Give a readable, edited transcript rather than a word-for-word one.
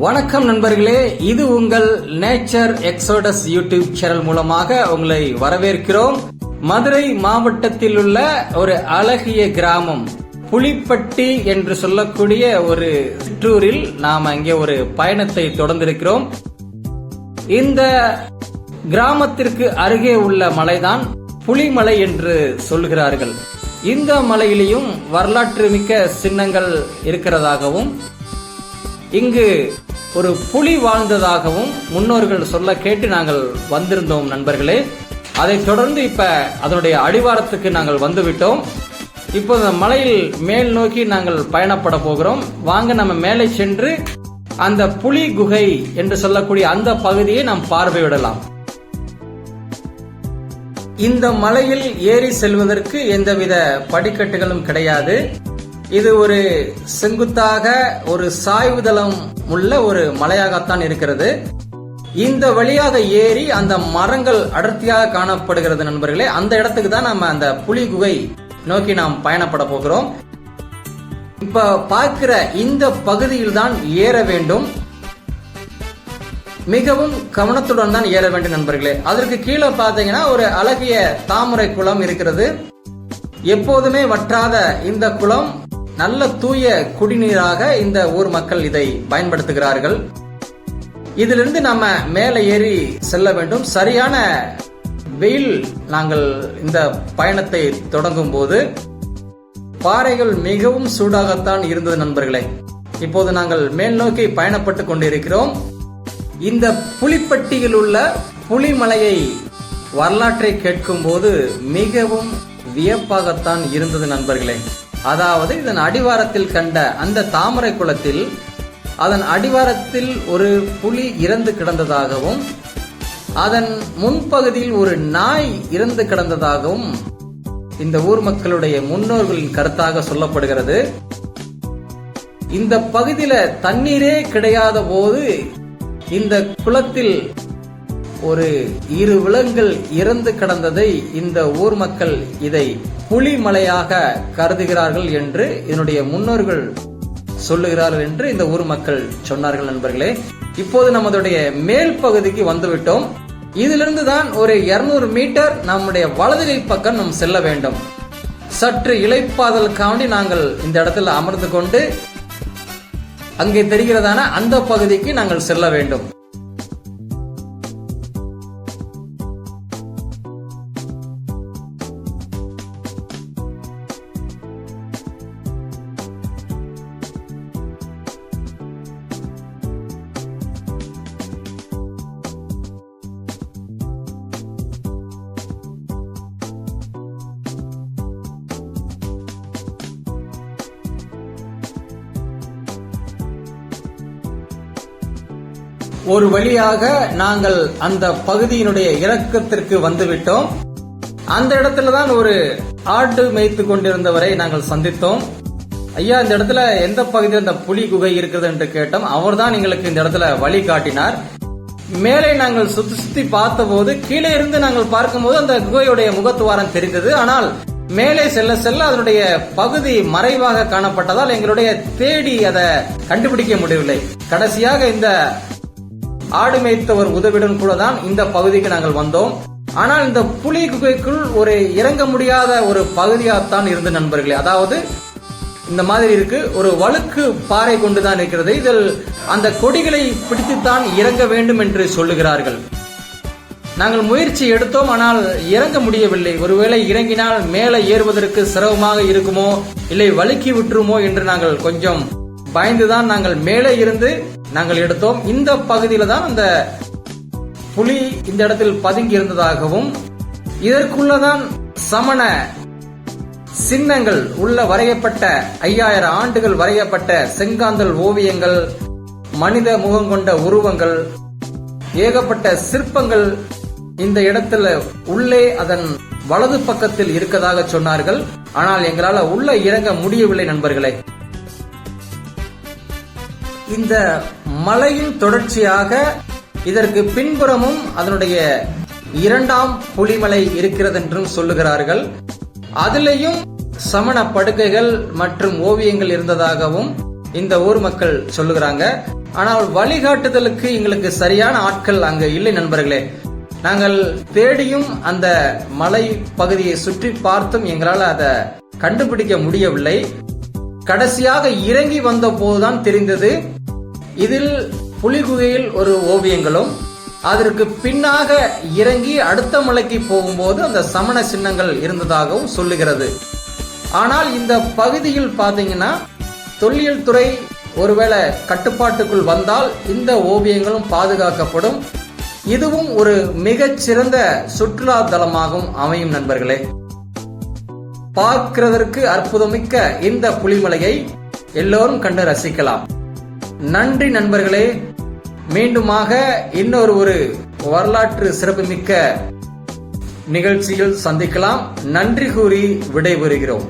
வணக்கம் நண்பர்களே, இது உங்கள் நேச்சர் எக்ஸோடஸ் யூடியூப் சேனல் மூலமாக உங்களை வரவேற்கிறோம். மதுரை மாவட்டத்தில் உள்ள ஒரு அழகிய கிராமம் புலிப்பட்டி என்று சொல்லக்கூடிய ஒரு சிற்றூரில் நாம் அங்கே ஒரு பயணத்தை தொடர்ந்திருக்கிறோம். இந்த கிராமத்திற்கு அருகே உள்ள மலைதான் புலிமலை என்று சொல்கிறார்கள். இந்த மலையிலேயும் வரலாற்று மிக்க சின்னங்கள் இருக்கிறதாகவும் இங்கு ஒரு புலி வாழ்ந்ததாகவும் முன்னோர்கள் சொல்ல கேட்டு நாங்கள் வந்திருந்தோம் நண்பர்களே. அதைத் தொடர்ந்து இப்ப அதனுடைய அடிவாரத்துக்கு நாங்கள் வந்துவிட்டோம். இப்போ இந்த மலையில் மேல் நோக்கி நாங்கள் பயணப்பட போகிறோம். வாங்க நம்ம மேலே சென்று அந்த புலி குகை என்று சொல்லக்கூடிய அந்த பகுதியை நாம் பார்வையிடலாம். இந்த மலையில் ஏறி செல்வதற்கு எந்தவித படிக்கட்டுகளும் கிடையாது. இது ஒரு செங்குத்தாக ஒரு சாய்வுதளம் உள்ள ஒரு மலையாகத்தான் இருக்கிறது. இந்த வழியாக ஏறி அந்த மரங்கள் அடர்த்தியாக காணப்படுகிறது நண்பர்களே. அந்த இடத்துக்கு தான் நம்ம அந்த புலி குகை நோக்கி நாம் பயணப்பட போகிறோம். இப்ப பார்க்கிற இந்த பகுதியில் தான் ஏற வேண்டும். மிகவும் கவனத்துடன் தான் ஏற வேண்டும் நண்பர்களே. அதற்கு கீழே பார்த்தீங்கன்னா ஒரு அழகிய தாமரை குளம் இருக்கிறது. எப்போதுமே வற்றாத இந்த குளம் நல்ல தூய குடிநீராக இந்த ஊர் மக்கள் இதை பயன்படுத்துகிறார்கள். இதிலிருந்து நம்ம மேலே ஏறி செல்ல வேண்டும். சரியான வெயில் நாங்கள் இந்த பயணத்தை தொடங்கும் போது பாறைகள் மிகவும் சூடாகத்தான் இருந்தது நண்பர்களே. இப்போது நாங்கள் மேல் நோக்கி பயணப்பட்டு கொண்டிருக்கிறோம். இந்த புலிப்பட்டியில் உள்ள புலிமலையை வரலாற்றை கேட்கும் போது மிகவும் வியப்பாகத்தான் இருந்தது நண்பர்களே. அதாவது இதன் அடிவாரத்தில் கண்ட அந்த தாமரை குளத்தில் அதன் அடிவாரத்தில் ஒரு புலி இறந்து கிடந்ததாகவும் அதன் முன்பகுதியில் ஒரு நாய் இறந்து கிடந்ததாகவும் இந்த ஊர் மக்களுடைய முன்னோர்களின் கருத்தாக சொல்லப்படுகிறது. இந்த பகுதியில தண்ணீரே கிடையாத போது இந்த குளத்தில் ஒரு 2 விலங்குகள் இறந்து கிடந்ததை இந்த ஊர் மக்கள் இதை புலிமலையாக கருதுகிறார்கள் என்று இதனுடைய முன்னோர்கள் சொல்லுகிறார்கள் என்று இந்த ஊர் மக்கள் சொன்னார்கள் நண்பர்களே. இப்போது நம்மளுடைய மேல் பகுதிக்கு வந்துவிட்டோம். இதிலிருந்து தான் ஒரு 200 மீட்டர் நம்முடைய வலது கை பக்கம் நாம் செல்ல வேண்டும். சற்று இளைப்பாதலுக்காண்டி நாங்கள் இந்த இடத்துல அமர்ந்து கொண்டு அங்கே தெரிகிறதான அந்த பகுதிக்கு நாங்கள் செல்ல வேண்டும். ஒரு வழியாக நாங்கள் அந்த பகுதியினுடைய இறக்கத்திற்கு வந்துவிட்டோம். அந்த இடத்துல தான் ஒரு ஆடு மேய்த்து கொண்டிருந்தவரை நாங்கள் சந்தித்தோம். ஐயா, இந்த இடத்துல எந்த பகுதியில் இந்த புலி குகை இருக்கிறது என்று கேட்டோம். அவர் தான் எங்களுக்கு இந்த இடத்துல வழி காட்டினார். மேலே நாங்கள் சுத்தி பார்த்த போது கீழே இருந்து நாங்கள் பார்க்கும்போது அந்த குகையுடைய முகத்துவாரம் தெரிந்தது. ஆனால் மேலே செல்ல செல்ல அதனுடைய பகுதி மறைவாக காணப்பட்டதால் எங்களுடைய தேடி அதை கண்டுபிடிக்க முடியவில்லை. கடைசியாக இந்த ஆடு மேய்த்தவர் உதவியுடன் கூட தான் இந்த பகுதிக்கு நாங்கள் வந்தோம். ஆனால் இந்த புலி குகைக்குள் ஒரு இறங்க முடியாத ஒரு பகுதியாகத்தான் இருந்த நண்பர்களே. அதாவது இந்த மாதிரி இருக்கு, ஒரு வழுக்கு பாறை கொண்டுதான் இருக்கிறது. இதில் அந்த கொடிகளை பிடித்துத்தான் இறங்க வேண்டும் என்று சொல்லுகிறார்கள். நாங்கள் முயற்சி எடுத்தோம், ஆனால் இறங்க முடியவில்லை. ஒருவேளை இறங்கினால் மேலே ஏறுவதற்கு சிரமமாக இருக்குமோ, இல்லை வழுக்கி விட்டுருமோ என்று நாங்கள் கொஞ்சம் பயந்துதான் நாங்கள் மேலே இருந்து நாங்கள் எடுத்தோம். இந்த பகுதியில தான் அந்த புலி இந்த இடத்தில் பதுங்கி இருந்ததாகவும் இதற்குள்ளதான் சமண சின்னங்கள் உள்ள வரையப்பட்ட 5000 ஆண்டுகள் வரையப்பட்ட செங்காந்தல் ஓவியங்கள், மனித முகம் கொண்ட உருவங்கள், ஏகப்பட்ட சிற்பங்கள் இந்த இடத்துல உள்ளே அதன் வலது பக்கத்தில் இருக்கதாக சொன்னார்கள். ஆனால் எங்களால் உள்ள இறங்க முடியவில்லை நண்பர்களே. இந்த மலையின் தொடர்ச்சியாக இதற்கு பின்புறமும் அதனுடைய 2ஆம் புலிமலை இருக்கிறது என்றும் சொல்லுகிறார்கள். அதிலேயும் சமண படுக்கைகள் மற்றும் ஓவியங்கள் இருந்ததாகவும் இந்த ஊர் மக்கள் சொல்லுகிறாங்க. ஆனால் வழிகாட்டுதலுக்கு எங்களுக்கு சரியான ஆட்கள் அங்க இல்லை நண்பர்களே. நாங்கள் தேடியும் அந்த மலை பகுதியை சுற்றி பார்த்தும் எங்களால் அதை கண்டுபிடிக்க முடியவில்லை. கடைசியாக இறங்கி வந்த போதுதான் தெரிந்தது இதில் புலிகுகையில் ஒரு ஓவியங்களும், அதற்கு பின்னாக இறங்கி அடுத்த மலைக்கு போகும்போது அந்த சமண சின்னங்கள் இருந்ததாகவும் சொல்லுகிறது. ஆனால் இந்த பகுதியில் பாத்தீங்கன்னா தொல்லியல் துறை ஒருவேளை கட்டுப்பாட்டுக்குள் வந்தால் இந்த ஓவியங்களும் பாதுகாக்கப்படும். இதுவும் ஒரு மிகச்சிறந்த சுற்றுலா தலமாகவும் அமையும் நண்பர்களே. பார்க்கிறதற்கு அற்புதமிக்க இந்த புலிமலையை எல்லோரும் கண்டு ரசிக்கலாம். நன்றி நண்பர்களே. மீண்டுமாக இன்னொரு வரலாற்று சிறப்புமிக்க நிகழ்ச்சியில் சந்திக்கலாம். நன்றி கூறி விடைபெறுகிறோம்.